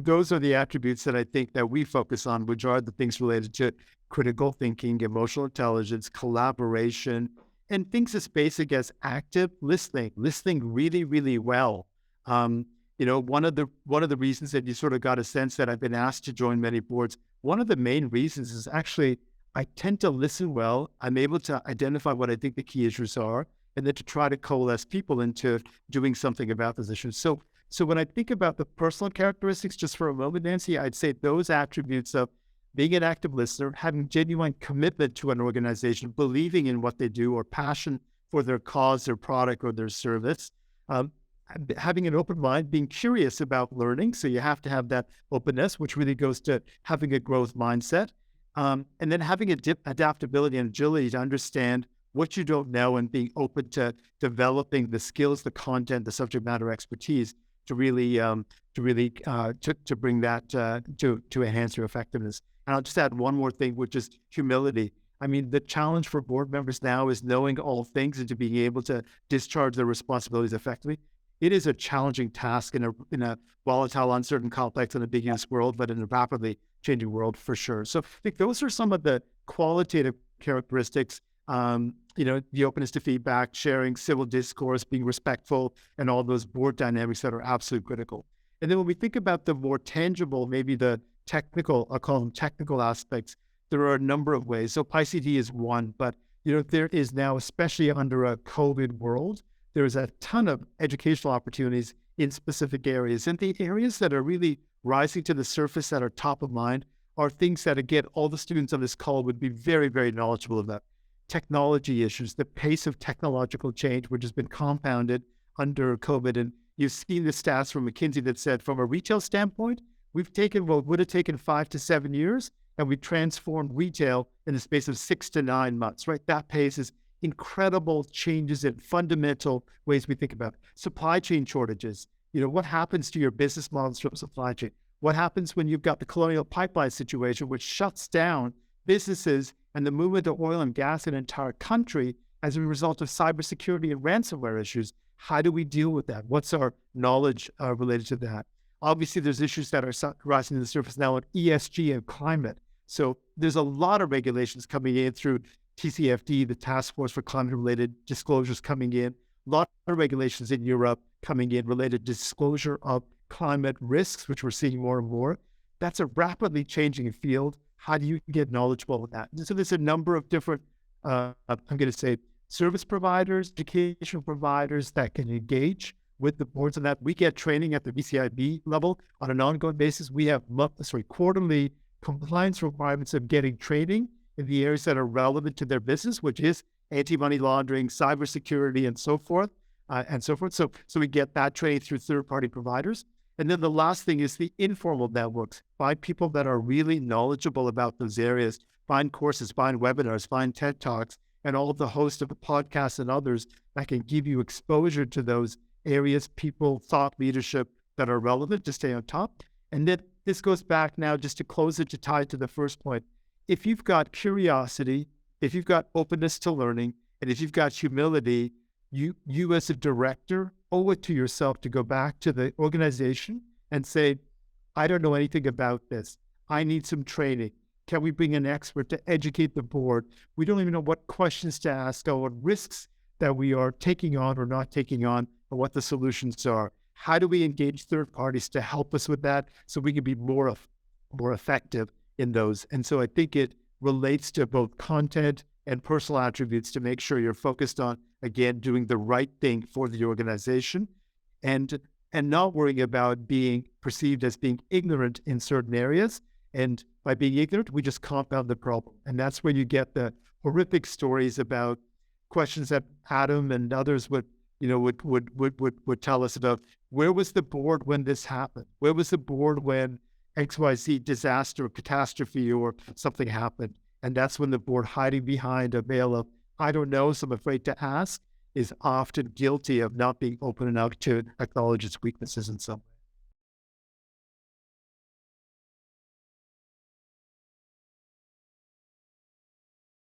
those are the attributes that I think that we focus on, which are the things related to critical thinking, emotional intelligence, collaboration, and things as basic as active listening really, really well. Um, one of the reasons that you sort of got a sense that I've been asked to join many boards, one of the main reasons is actually I tend to listen well. I'm able to identify what I think the key issues are, and then to try to coalesce people into doing something about those issues. So when I think about the personal characteristics, just for a moment, Nancy, I'd say those attributes of being an active listener, having genuine commitment to an organization, believing in what they do, or passion for their cause, their product, or their service, um, having an open mind, being curious about learning. So you have to have that openness, which really goes to having a growth mindset, and then having adaptability and agility to understand what you don't know and being open to developing the skills, the content, the subject matter expertise to really bring that to enhance your effectiveness. And I'll just add one more thing, which is humility. I mean, the challenge for board members now is knowing all things and to being able to discharge their responsibilities effectively. It is a challenging task in a volatile, uncertain, complex, and ambiguous world, but in a rapidly changing world for sure. So I think those are some of the qualitative characteristics. The openness to feedback, sharing, civil discourse, being respectful, and all those board dynamics that are absolutely critical. And then when we think about the more tangible, maybe the technical, I'll call them technical aspects, there are a number of ways. So PICD is one, but there is now, especially under a COVID world, there's a ton of educational opportunities in specific areas. And the areas that are really rising to the surface that are top of mind are things that, again, all the students on this call would be very, very knowledgeable about. Technology issues, the pace of technological change, which has been compounded under COVID. And you've seen the stats from McKinsey that said from a retail standpoint, we've taken what would have taken 5 to 7 years, and we transformed retail in the space of 6 to 9 months, right? That pace is incredible changes in fundamental ways we think about it. Supply chain shortages. What happens to your business models from supply chain? What happens when you've got the Colonial Pipeline situation, which shuts down businesses and the movement of oil and gas in an entire country as a result of cybersecurity and ransomware issues? How do we deal with that? What's our knowledge related to that? Obviously, there's issues that are rising to the surface now on ESG and climate. So there's a lot of regulations coming in through TCFD, the Task Force for Climate-Related Disclosures coming in. A lot of regulations in Europe coming in related to disclosure of climate risks, which we're seeing more and more. That's a rapidly changing field. How do you get knowledgeable with that? So there's a number of different, I'm going to say, service providers, education providers that can engage with the boards on that. We get training at the VCIB level on an ongoing basis. We have quarterly compliance requirements of getting training in the areas that are relevant to their business, which is anti-money laundering, cybersecurity, and so forth. So we get that training through third-party providers. And then the last thing is the informal networks. Find people that are really knowledgeable about those areas. Find courses, find webinars, find TED Talks, and all of the hosts of the podcasts and others that can give you exposure to those areas, people, thought leadership that are relevant to stay on top. And then this goes back now just to close it, to tie it to the first point. If you've got curiosity, if you've got openness to learning, and if you've got humility, you as a director owe it to yourself to go back to the organization and say, I don't know anything about this. I need some training. Can we bring an expert to educate the board? We don't even know what questions to ask or what risks that we are taking on or not taking on, or what the solutions are. How do we engage third parties to help us with that so we can be more effective in those? And so I think it relates to both content and personal attributes to make sure you're focused on, again, doing the right thing for the organization and not worrying about being perceived as being ignorant in certain areas. And by being ignorant, we just compound the problem. And that's where you get the horrific stories about questions that Adam and others would tell us about. Where was the board when this happened? Where was the board when XYZ disaster or catastrophe or something happened? And that's when the board, hiding behind a veil of, I don't know, so I'm afraid to ask, is often guilty of not being open enough to acknowledge its weaknesses in some way.